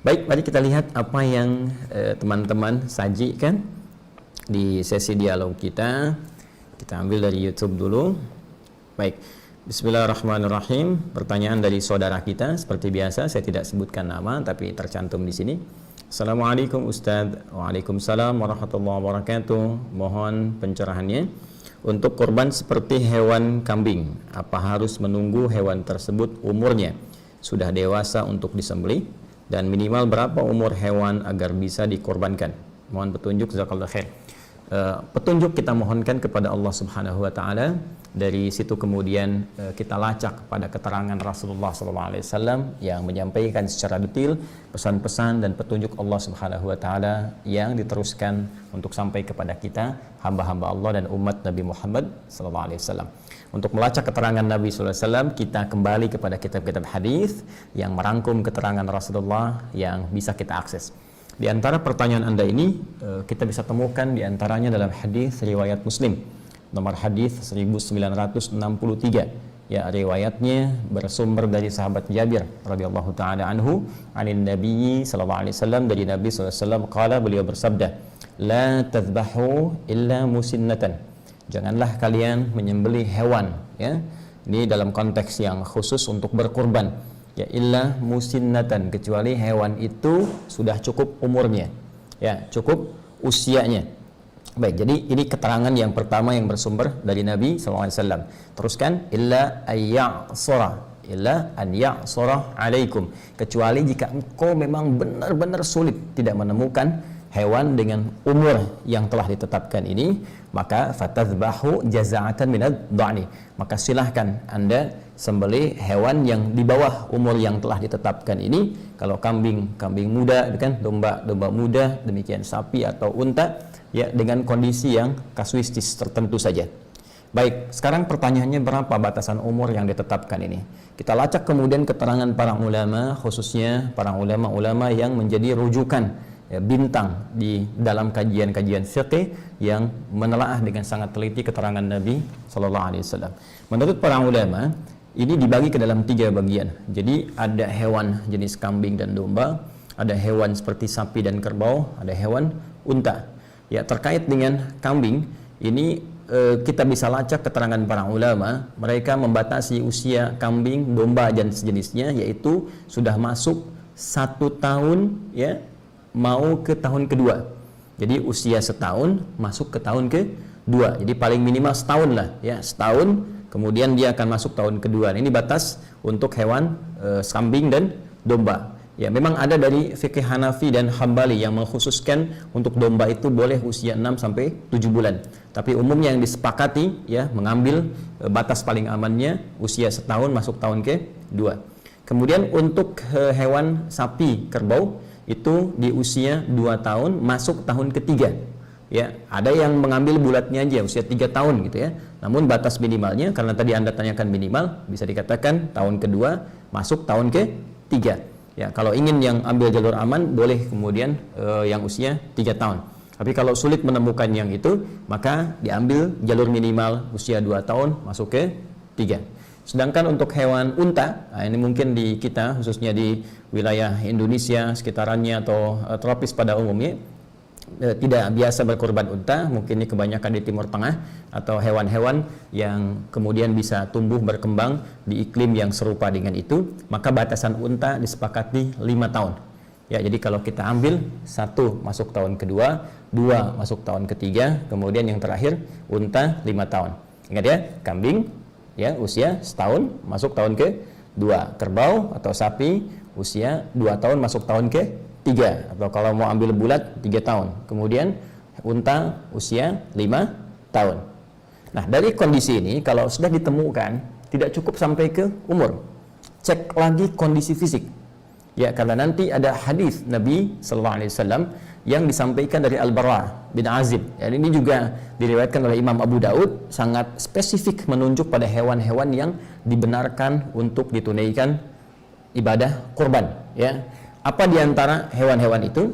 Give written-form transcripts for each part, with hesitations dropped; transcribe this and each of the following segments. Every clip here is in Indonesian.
Baik, mari kita lihat apa yang teman-teman sajikan di sesi dialog kita. Kita ambil dari YouTube dulu. Baik, Bismillahirrahmanirrahim. Pertanyaan dari saudara kita, seperti biasa saya tidak sebutkan nama tapi tercantum di sini. Assalamualaikum Ustadz. Waalaikumsalam warahmatullahi wabarakatuh. Mohon pencerahannya. Untuk korban seperti hewan kambing, apa harus menunggu hewan tersebut umurnya sudah dewasa untuk disembelih, dan minimal berapa umur hewan agar bisa dikorbankan? Mohon petunjuk, jazakallahu khair. Petunjuk kita mohonkan kepada Allah Subhanahu wa taala. Dari situ kemudian kita lacak pada keterangan Rasulullah SAW yang menyampaikan secara detail pesan-pesan dan petunjuk Allah Subhanahu wa taala yang diteruskan untuk sampai kepada kita, hamba-hamba Allah dan umat Nabi Muhammad SAW. Untuk melacak keterangan Nabi SAW, kita kembali kepada kitab-kitab hadis yang merangkum keterangan Rasulullah yang bisa kita akses. Di antara pertanyaan Anda ini, kita bisa temukan di antaranya dalam hadis riwayat Muslim, nomor hadis 1963. Ya, riwayatnya bersumber dari sahabat Jabir radhiyallahu taala anhu, anin Nabi sallallahu alaihi wasallam, dari Nabi sallallahu alaihi wasallam qala, beliau bersabda, la tadhbahu illa musinnatan. Janganlah kalian menyembelih hewan, ya. Ini dalam konteks yang khusus untuk berkurban. Ya, illa musinnatan, kecuali hewan itu sudah cukup umurnya. Ya, cukup usianya. Baik, jadi ini keterangan yang pertama yang bersumber dari Nabi SAW. Teruskan, illa an ya'sura alaikum, kecuali jika engkau memang benar-benar sulit tidak menemukan hewan dengan umur yang telah ditetapkan ini, maka fatadhbahu jaza'atan minad dha'ni, maka silahkan Anda sembelih hewan yang di bawah umur yang telah ditetapkan ini. Kalau kambing muda, kan, domba muda, demikian sapi atau unta, ya, dengan kondisi yang kasuistis tertentu saja. Baik, sekarang pertanyaannya, berapa batasan umur yang ditetapkan ini? Kita lacak kemudian keterangan para ulama, khususnya para ulama-ulama yang menjadi rujukan, ya, bintang di dalam kajian-kajian fiqih yang menelaah dengan sangat teliti keterangan Nabi SAW. Menurut para ulama, ini dibagi ke dalam 3 bagian. Jadi ada hewan jenis kambing dan domba, ada hewan seperti sapi dan kerbau, ada hewan unta. Ya, terkait dengan kambing ini kita bisa lacak keterangan para ulama. Mereka membatasi usia kambing, domba dan sejenisnya, yaitu sudah masuk 1 tahun, ya, mau ke tahun kedua. Jadi usia setahun masuk ke tahun kedua. Jadi paling minimal setahun lah, ya, setahun. Kemudian dia akan masuk tahun kedua. Ini batas untuk hewan kambing dan domba. Ya, memang ada dari fikih Hanafi dan Hambali yang mengkhususkan untuk domba itu boleh usia 6 sampai 7 bulan. Tapi umumnya yang disepakati, ya, mengambil batas paling amannya usia setahun masuk tahun kedua. Kemudian untuk hewan sapi, kerbau, itu di usia 2 tahun masuk tahun ketiga. Ya, ada yang mengambil bulatnya aja usia 3 tahun gitu, ya. Namun batas minimalnya, karena tadi Anda tanyakan minimal, bisa dikatakan tahun kedua masuk tahun ketiga. Ya, kalau ingin yang ambil jalur aman, boleh kemudian yang usia 3 tahun. Tapi kalau sulit menemukan yang itu, maka diambil jalur minimal usia 2 tahun masuk ke 3. Sedangkan untuk hewan unta, nah ini mungkin di kita, khususnya di wilayah Indonesia sekitarannya atau tropis pada umumnya, tidak biasa berkorban unta. Mungkin ini kebanyakan di Timur Tengah, atau hewan-hewan yang kemudian bisa tumbuh berkembang di iklim yang serupa dengan itu, maka batasan unta disepakati 5 tahun. Ya, jadi kalau kita ambil 1 masuk tahun kedua, 2 masuk tahun ketiga, kemudian yang terakhir unta 5 tahun. Ingat ya, kambing, ya, usia setahun masuk tahun kedua, kerbau atau sapi usia 2 tahun masuk tahun ketiga, atau kalau mau ambil bulat 3 tahun. Kemudian unta usia 5 tahun. Nah, dari kondisi ini kalau sudah ditemukan tidak cukup sampai ke umur, cek lagi kondisi fisik. Ya, karena nanti ada hadis Nabi sallallahu alaihi wasallam yang disampaikan dari Al-Bara bin Azib. Ya, ini juga diriwayatkan oleh Imam Abu Daud, sangat spesifik menunjuk pada hewan-hewan yang dibenarkan untuk ditunaikan ibadah kurban. Ya, apa diantara hewan-hewan itu?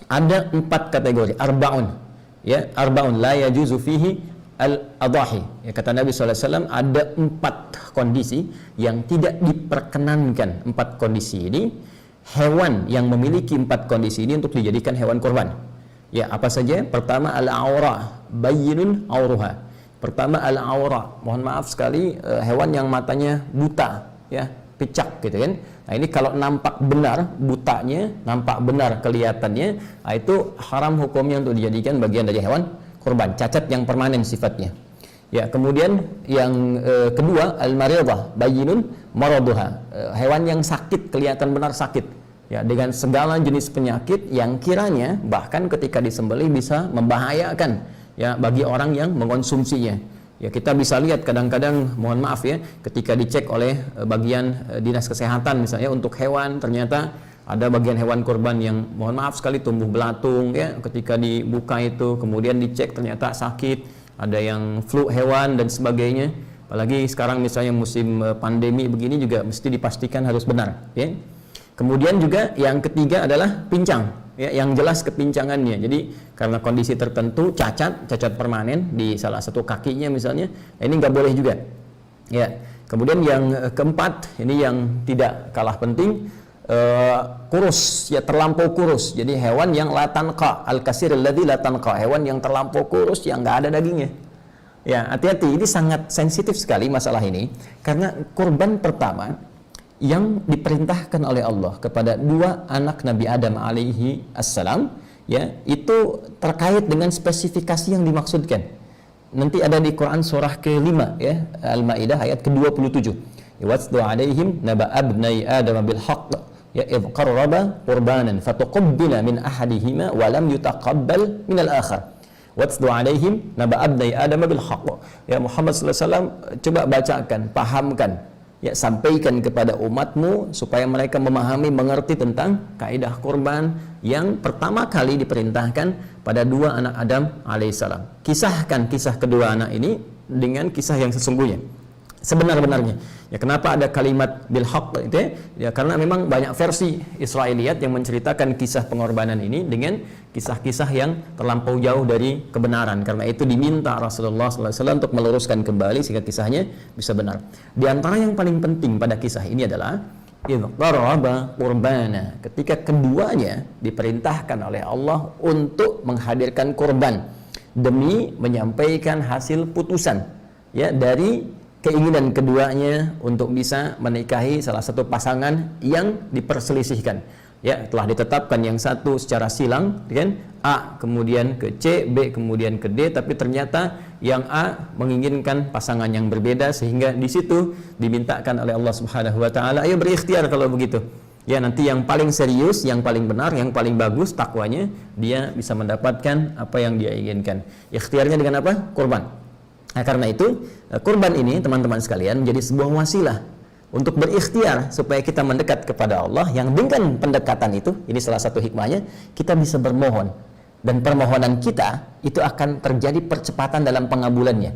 Ada 4 kategori, arba'un. Ya, arba'un la yajuzu fihi al-adahi. Ya, kata Nabi SAW, ada 4 kondisi yang tidak diperkenankan. 4 kondisi ini hewan yang memiliki 4 kondisi ini untuk dijadikan hewan kurban. Ya, apa saja? Pertama, al-aura, bayyinun auruha. Pertama, al-aura. Mohon maaf sekali, hewan yang matanya buta, ya, picak gitu kan. Nah, ini kalau nampak benar butanya, nampak benar kelihatannya, nah itu haram hukumnya untuk dijadikan bagian dari hewan kurban, cacat yang permanen sifatnya. Ya, kemudian yang kedua, al-maridah, bayyinun maraduha. Hewan yang sakit, kelihatan benar sakit. Ya, dengan segala jenis penyakit yang kiranya bahkan ketika disembelih bisa membahayakan ya bagi orang yang mengkonsumsinya. Ya, kita bisa lihat kadang-kadang, mohon maaf ya, ketika dicek oleh bagian dinas kesehatan misalnya untuk hewan, ternyata ada bagian hewan kurban yang mohon maaf sekali tumbuh belatung ya, ketika dibuka itu kemudian dicek ternyata sakit, ada yang flu hewan dan sebagainya. Apalagi sekarang misalnya musim pandemi begini juga mesti dipastikan harus benar ya. Kemudian juga yang ketiga adalah pincang ya, yang jelas kepincangannya. Jadi karena kondisi tertentu cacat permanen di salah satu kakinya misalnya, ini nggak boleh juga ya. Kemudian yang keempat, ini yang tidak kalah penting, kurus ya, terlampau kurus. Jadi hewan yang la tanqa, al-kasir alladzi la tanqa, hewan yang terlampau kurus yang nggak ada dagingnya. Ya, hati-hati, ini sangat sensitif sekali masalah ini, karena kurban pertama yang diperintahkan oleh Allah kepada 2 anak Nabi Adam alaihi assalam ya, itu terkait dengan spesifikasi yang dimaksudkan. Nanti ada di Quran surah ke-5 ya, Al-Maidah ayat ke-27. Watsdu alaihim naba abnai Adam bil haqq ya idh qarraba qurbanan fatuqabbala min ahadihima wa lam yutaqabbal min al-akhar. Watsdu alaihim naba abnai Adam bil haqq. Ya Muhammad sallallahu alaihi wasallam, coba bacakan, pahamkan ya, sampaikan kepada umatmu supaya mereka memahami, mengerti tentang kaidah kurban yang pertama kali diperintahkan pada 2 anak Adam alaihissalam. Kisahkan kisah kedua anak ini dengan kisah yang sesungguhnya, sebenar-benarnya. Ya, kenapa ada kalimat bil haqq itu ya, karena memang banyak versi Israiliyat yang menceritakan kisah pengorbanan ini dengan kisah-kisah yang terlampau jauh dari kebenaran. Karena itu diminta Rasulullah SAW untuk meluruskan kembali sehingga kisahnya bisa benar. Di antara yang paling penting pada kisah ini adalah idh qarraba qurbana, ketika keduanya diperintahkan oleh Allah untuk menghadirkan kurban demi menyampaikan hasil putusan ya dari keinginan keduanya untuk bisa menikahi salah satu pasangan yang diperselisihkan. Ya, telah ditetapkan yang satu secara silang, kan? A kemudian ke C, B kemudian ke D, tapi ternyata yang A menginginkan pasangan yang berbeda, sehingga di situ dimintakan oleh Allah Subhanahu wa taala, ayo berikhtiar kalau begitu. Ya, nanti yang paling serius, yang paling benar, yang paling bagus takwanya, dia bisa mendapatkan apa yang dia inginkan. Ikhtiarnya dengan apa? Kurban. Nah, karena itu kurban ini teman-teman sekalian menjadi sebuah wasilah untuk berikhtiar supaya kita mendekat kepada Allah, yang dengan pendekatan itu, ini salah satu hikmahnya, kita bisa bermohon dan permohonan kita itu akan terjadi percepatan dalam pengabulannya.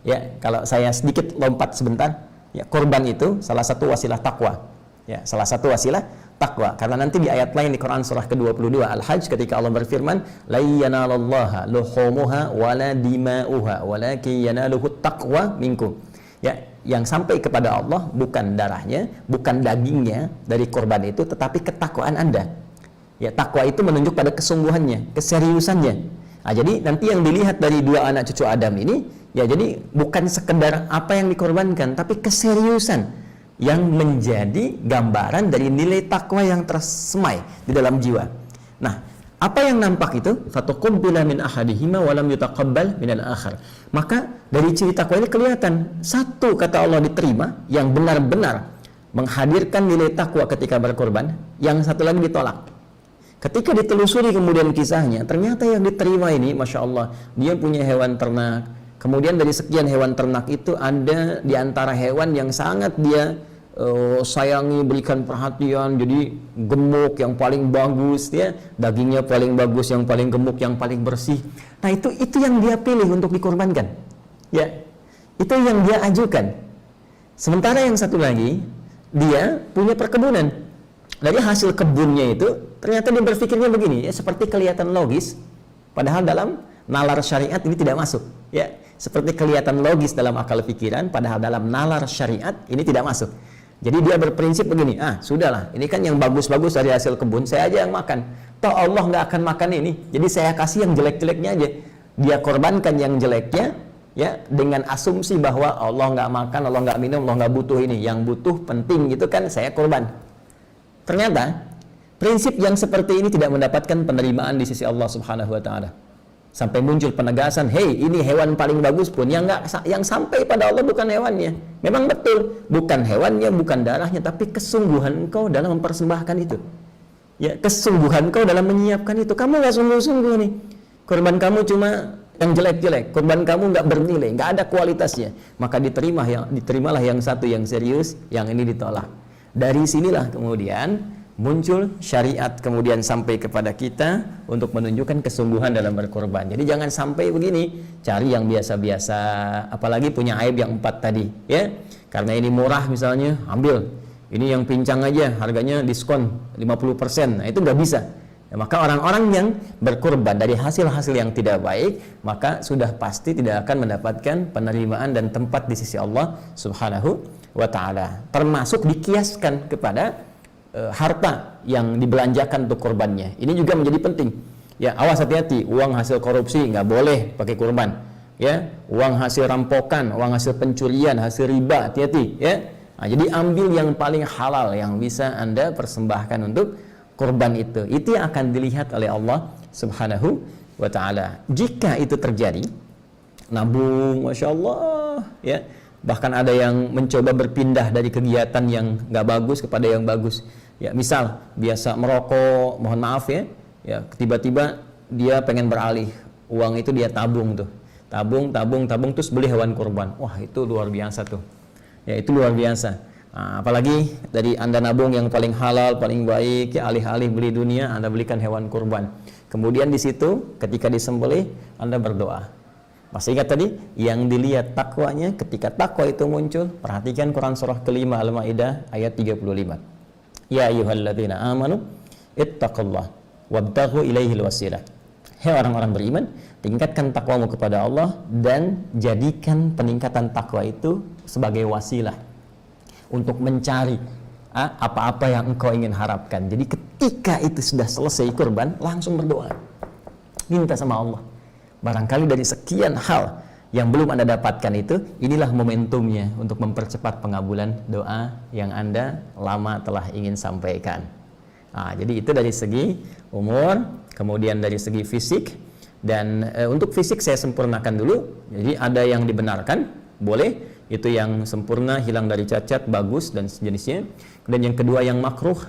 Ya, kalau saya sedikit lompat sebentar, ya, kurban itu salah satu wasilah takwa. Ya, salah satu wasilah takwa. Karena nanti di ayat lain di Quran surah ke-22 Al-Hajj, ketika Allah berfirman, la yanalallaha luhumuha wala dima'uha walakin yanaluhu taqwa minkum. Ya, yang sampai kepada Allah bukan darahnya, bukan dagingnya dari korban itu, tetapi ketakwaan Anda. Ya, takwa itu menunjuk pada kesungguhannya, keseriusannya. Nah, jadi nanti yang dilihat dari 2 anak cucu Adam ini, ya, jadi bukan sekedar apa yang dikorbankan, tapi keseriusan yang menjadi gambaran dari nilai takwa yang tersemai di dalam jiwa. Nah, apa yang nampak itu? Fatuqabbala min ahadihima wa lam yutaqabbal min al-akhar. Maka dari ciri takwa ini kelihatan, satu kata Allah diterima, yang benar-benar menghadirkan nilai takwa ketika berkorban, yang satu lagi ditolak. Ketika ditelusuri kemudian kisahnya, ternyata yang diterima ini, Masya Allah, dia punya hewan ternak. Kemudian dari sekian hewan ternak itu ada di antara hewan yang sangat dia sayangi, berikan perhatian, jadi gemuk yang paling bagus ya, dagingnya paling bagus, yang paling gemuk, yang paling bersih. Nah, itu yang dia pilih untuk dikorbankan. Ya. Itu yang dia ajukan. Sementara yang satu lagi, dia punya perkebunan. Dari hasil kebunnya itu ternyata dia berpikirnya begini, ya, seperti kelihatan logis, padahal dalam nalar syariat ini tidak masuk, ya. Seperti kelihatan logis dalam akal pikiran, padahal dalam nalar syariat ini tidak masuk. Jadi dia berprinsip begini, sudahlah, ini kan yang bagus-bagus dari hasil kebun, saya aja yang makan. Toh Allah nggak akan makan ini, jadi saya kasih yang jelek-jeleknya aja. Dia korbankan yang jeleknya, ya, dengan asumsi bahwa Allah nggak makan, Allah nggak minum, Allah nggak butuh ini. Yang butuh penting gitu kan, saya korban. Ternyata prinsip yang seperti ini tidak mendapatkan penerimaan di sisi Allah Subhanahu wa taala. Sampai muncul penegasan, "Hei, ini hewan paling bagus pun yang sampai pada Allah bukan hewannya." Memang betul, bukan hewannya, bukan darahnya, tapi kesungguhan engkau dalam mempersembahkan itu. Ya, kesungguhan engkau dalam menyiapkan itu. Kamu nggak sungguh-sungguh nih. Korban kamu cuma yang jelek-jelek, korban kamu nggak bernilai, nggak ada kualitasnya. Maka diterimalah yang satu yang serius, yang ini ditolak. Dari sinilah kemudian muncul syariat kemudian sampai kepada kita untuk menunjukkan kesungguhan dalam berkorban. Jadi jangan sampai begini, cari yang biasa-biasa, apalagi punya aib yang 4 tadi, ya. Karena ini murah misalnya, ambil. Ini yang pincang aja, harganya diskon 50%. Nah, itu nggak bisa. Ya, maka orang-orang yang berkorban dari hasil-hasil yang tidak baik, maka sudah pasti tidak akan mendapatkan penerimaan dan tempat di sisi Allah Subhanahu wa taala. Termasuk dikiaskan kepada harta yang dibelanjakan untuk korbannya. Ini juga menjadi penting. Ya, awas, hati-hati, uang hasil korupsi nggak boleh pakai kurban. Ya, uang hasil rampokan, uang hasil pencurian, hasil riba, hati-hati. Ya, nah, jadi ambil yang paling halal yang bisa Anda persembahkan untuk kurban itu. Itu yang akan dilihat oleh Allah Subhanahu wa taala. Jika itu terjadi, nabung, masya Allah, ya. Bahkan ada yang mencoba berpindah dari kegiatan yang nggak bagus kepada yang bagus. Ya, misal biasa merokok, mohon maaf ya, tiba-tiba dia pengen beralih, uang itu dia tabung tuh, tabung terus beli hewan kurban. Wah, itu luar biasa tuh. Ya, itu luar biasa. Nah, apalagi dari Anda nabung yang paling halal, paling baik, ya, alih-alih beli dunia, Anda belikan hewan kurban. Kemudian di situ ketika disembelih, Anda berdoa. Masih ingat tadi? Yang dilihat takwanya. Ketika takwa itu muncul, perhatikan Quran surah kelima Al-Maidah ayat 35. Ya ayyuhalladzina amanu ittaqullah wabtaghu ilaihil wasilah. Hai orang-orang beriman, tingkatkan takwamu kepada Allah dan jadikan peningkatan takwa itu sebagai wasilah untuk mencari apa-apa yang engkau ingin harapkan. Jadi ketika itu sudah selesai kurban, langsung berdoa. Minta sama Allah. Barangkali dari sekian hal yang belum Anda dapatkan itu, inilah momentumnya untuk mempercepat pengabulan doa yang Anda lama telah ingin sampaikan. Nah, jadi itu dari segi umur, kemudian dari segi fisik. Dan untuk fisik saya sempurnakan dulu. Jadi ada yang dibenarkan, boleh, itu yang sempurna, hilang dari cacat, bagus dan sejenisnya. Dan yang kedua yang makruh,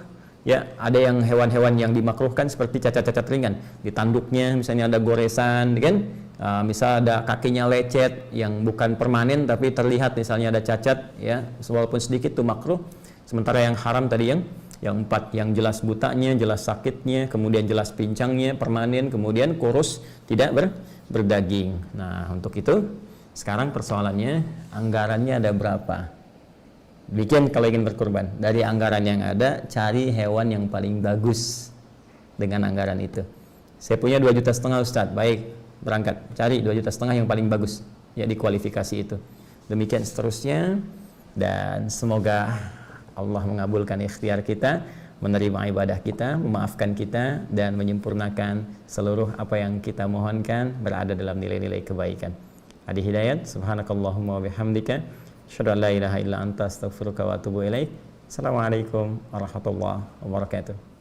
ya, ada yang hewan-hewan yang dimakruhkan seperti cacat-cacat ringan. Di tanduknya misalnya ada goresan, kan? Misal ada kakinya lecet yang bukan permanen tapi terlihat misalnya ada cacat, ya, walaupun sedikit itu makruh. Sementara yang haram tadi yang 4, yang jelas butanya, jelas sakitnya, kemudian jelas pincangnya, permanen, kemudian kurus, tidak berdaging. Nah, untuk itu sekarang persoalannya, anggarannya ada berapa? Bikin kalau ingin berkurban, dari anggaran yang ada, cari hewan yang paling bagus dengan anggaran itu. Saya punya 2,5 juta Ustaz, baik, berangkat, cari 2,5 juta yang paling bagus, ya, di kualifikasi itu. Demikian seterusnya, dan semoga Allah mengabulkan ikhtiar kita, menerima ibadah kita, memaafkan kita, dan menyempurnakan seluruh apa yang kita mohonkan berada dalam nilai-nilai kebaikan. Adi Hidayat, subhanakallahumma wa bihamdika, asyhadu an la ilaha illa anta astaghfiruka wa atubu ilaik. Assalamualaikum warahmatullahi wabarakatuh.